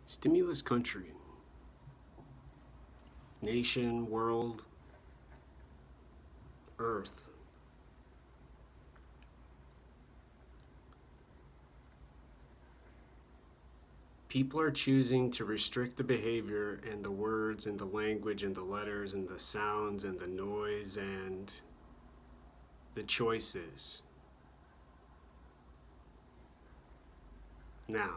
Stimulus country, nation, world, earth. People are choosing to restrict the behavior and the words and the language and the letters and the sounds and the noise and the choices. Now,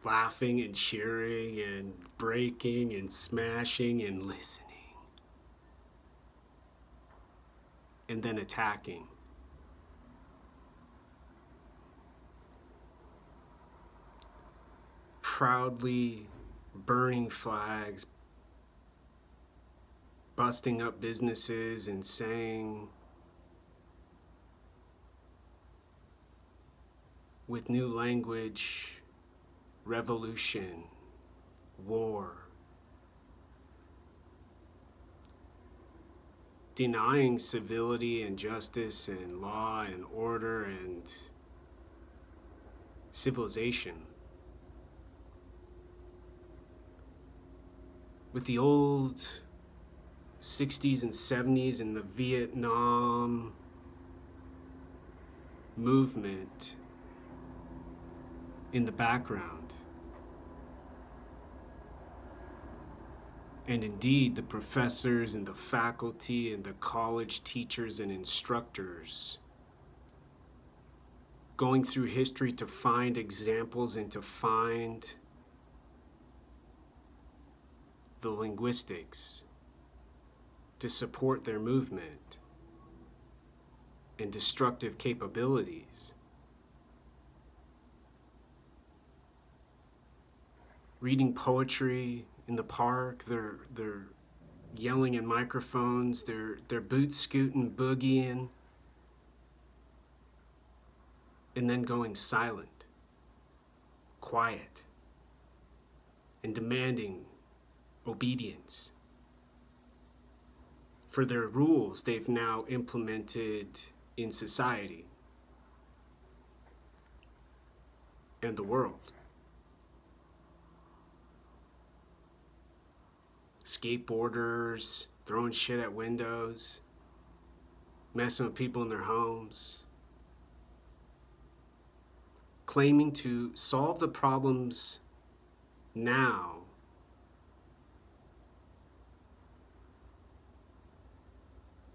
laughing and cheering and breaking and smashing and listening, and then attacking. Proudly burning flags, busting up businesses and saying, with new language, revolution, war. Denying civility and justice and law and order and civilization. With the old 60s and 70s and the Vietnam movement in the background. And indeed, the professors and the faculty and the college teachers and instructors going through history to find examples and to find the linguistics to support their movement and destructive capabilities. Reading poetry in the park, they're yelling in microphones, they're boot scooting, boogieing, and then going silent, quiet, and demanding obedience for their rules they've now implemented in society and the world. Skateboarders throwing shit at windows, messing with people in their homes, claiming to solve the problems now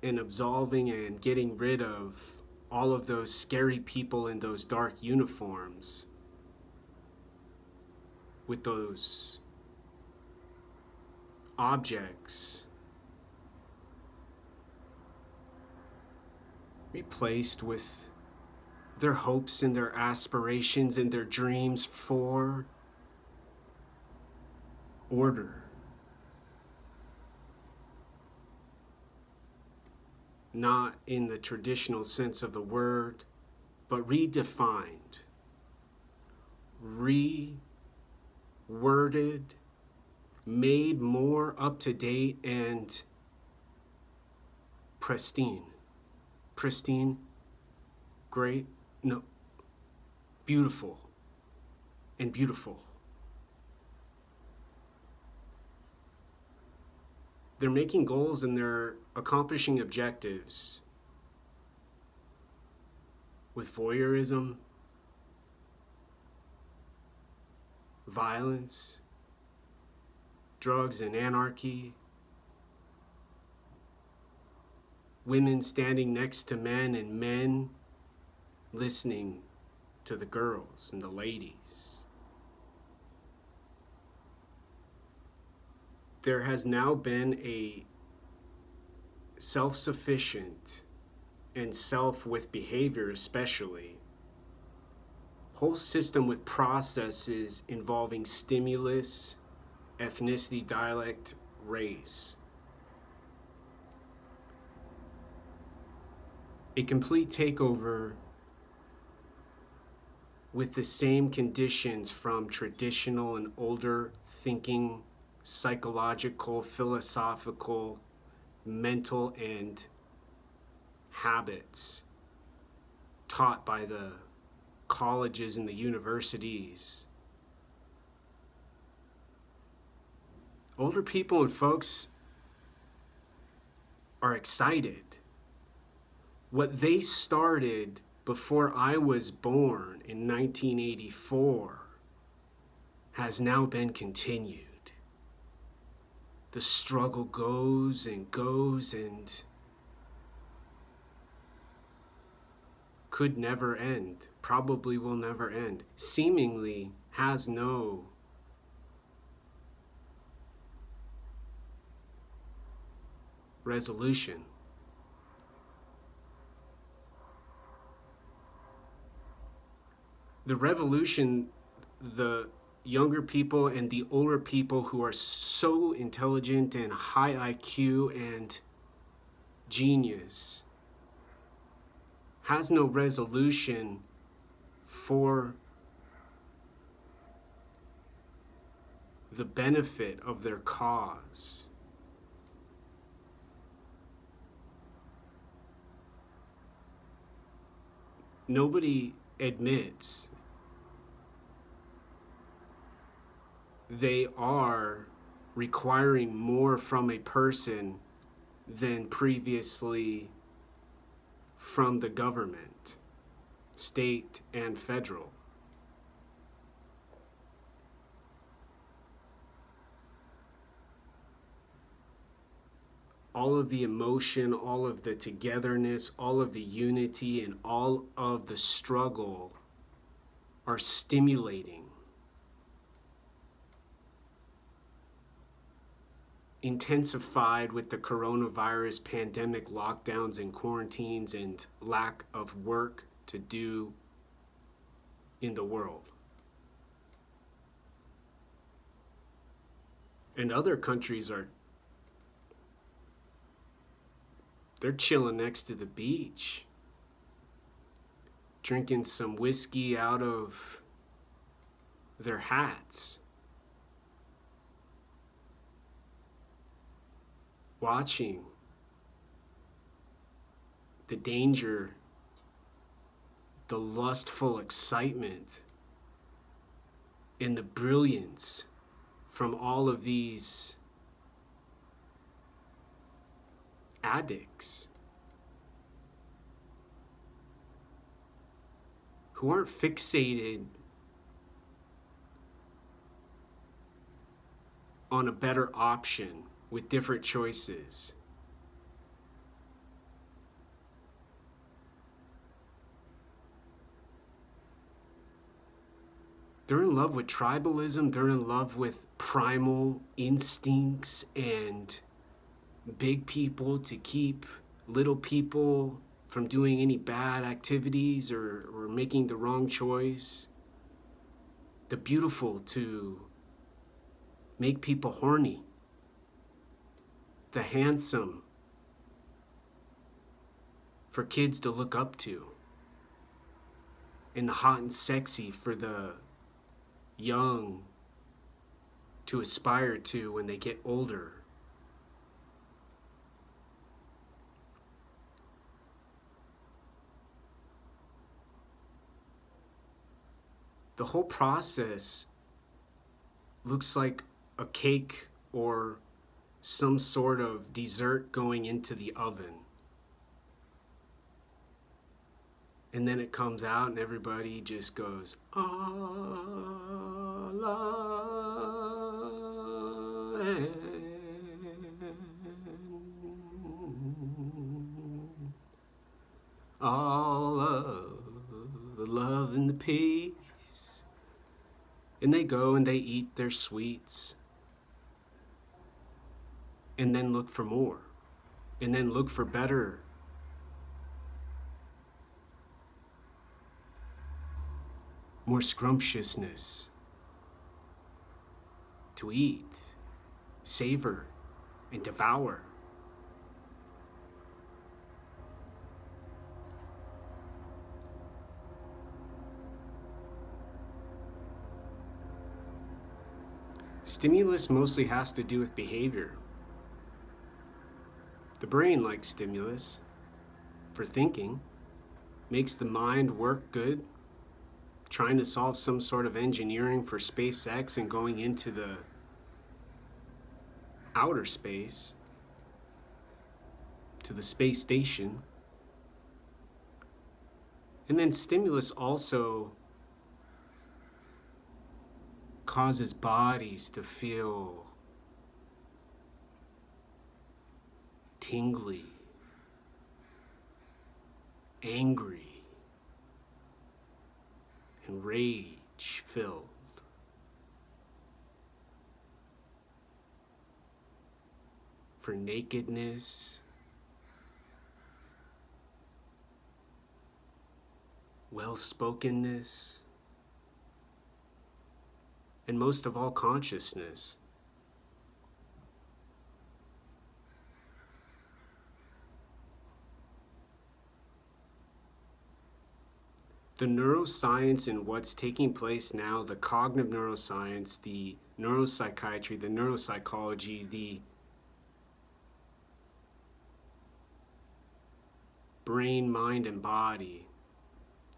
and absolving and getting rid of all of those scary people in those dark uniforms with those objects replaced with their hopes and their aspirations and their dreams for order. Not in the traditional sense of the word, but redefined, reworded, made more up to date and pristine. Pristine, great, no, beautiful, and beautiful. They're making goals and they're accomplishing objectives with voyeurism, violence, drugs and anarchy, women standing next to men and men listening to the girls and the ladies. There has now been a self-sufficient and self with behavior especially, whole system with processes involving stimulus, ethnicity, dialect, race. A complete takeover with the same conditions from traditional and older thinking, psychological, philosophical, mental, and habits taught by the colleges and the universities. Older people and folks are excited. What they started before I was born in 1984 has now been continued. The struggle goes and goes and could never end, probably will never end, seemingly has no resolution. The revolution, the younger people and the older people who are so intelligent and high IQ and genius, has no resolution for the benefit of their cause. Nobody admits they are requiring more from a person than previously from the government, state and federal. All of the emotion, all of the togetherness, all of the unity, and all of the struggle are stimulating. Intensified with the coronavirus pandemic lockdowns and quarantines and lack of work to do in the world. And other countries they're chilling next to the beach, drinking some whiskey out of their hats, watching the danger, the lustful excitement, and the brilliance from all of these addicts who aren't fixated on a better option with different choices. They're in love with tribalism, they're in love with primal instincts and big people to keep little people from doing any bad activities or making the wrong choice. The beautiful to make people horny. The handsome for kids to look up to. And the hot and sexy for the young to aspire to when they get older. The whole process looks like a cake or some sort of dessert going into the oven. And then it comes out and everybody just goes, all of the love and the peace. And they go and they eat their sweets. And then look for more. And then look for better. More scrumptiousness to eat, savor, and devour. Stimulus mostly has to do with behavior. The brain likes stimulus for thinking. makes the mind work good, trying to solve some sort of engineering for SpaceX and going into the outer space, to the space station. And then stimulus also causes bodies to feel tingly, angry, and rage filled. For nakedness, well-spokenness, and most of all, consciousness. The neuroscience and what's taking place now, the cognitive neuroscience, the neuropsychiatry, the neuropsychology, the brain, mind, and body,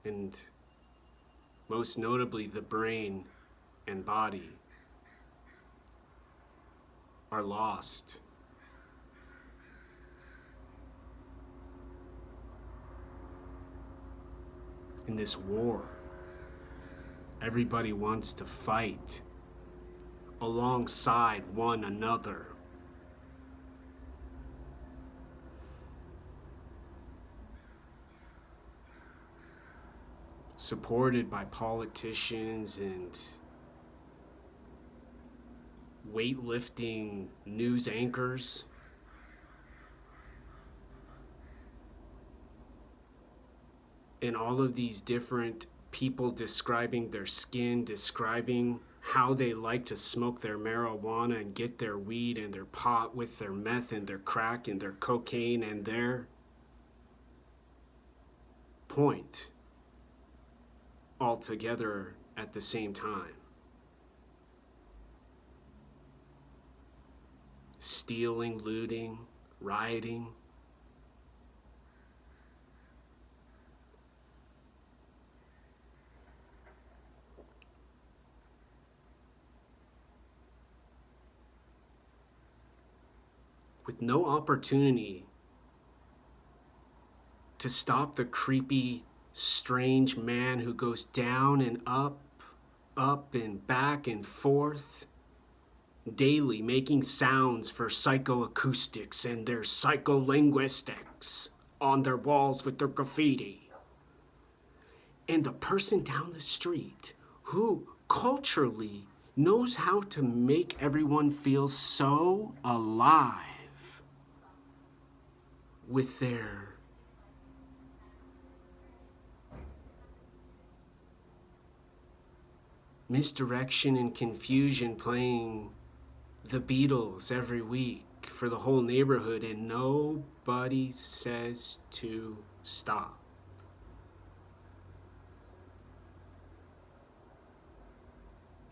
and most notably the brain and body, are lost. In this war, everybody wants to fight alongside one another. Supported by politicians and weightlifting news anchors. And all of these different people describing their skin, describing how they like to smoke their marijuana and get their weed and their pot with their meth and their crack and their cocaine and their point all together at the same time. Stealing, looting, rioting. With no opportunity to stop the creepy, strange man who goes down and up and back and forth, daily making sounds for psychoacoustics and their psycholinguistics on their walls with their graffiti. And the person down the street who culturally knows how to make everyone feel so alive with their misdirection and confusion, playing the Beatles every week for the whole neighborhood, and nobody says to stop.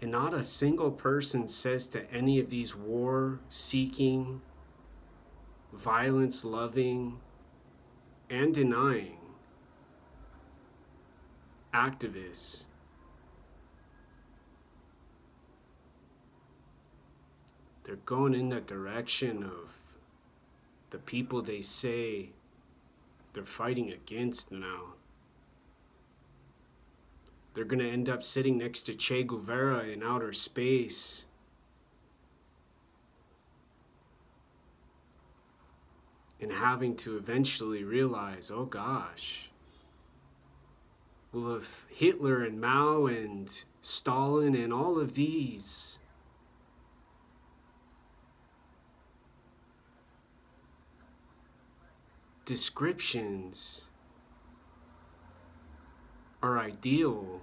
And not a single person says to any of these war-seeking, violence-loving, and denying activists, they're going in the direction of the people they say they're fighting against now. They're going to end up sitting next to Che Guevara in outer space. And having to eventually realize, oh gosh, well, if Hitler and Mao and Stalin and all of these descriptions are ideal,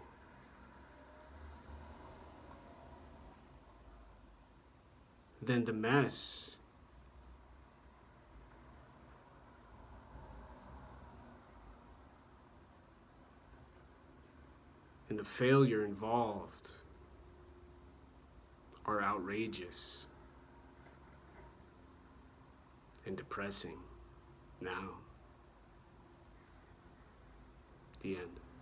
then the mess and the failure involved are outrageous and depressing now. The end.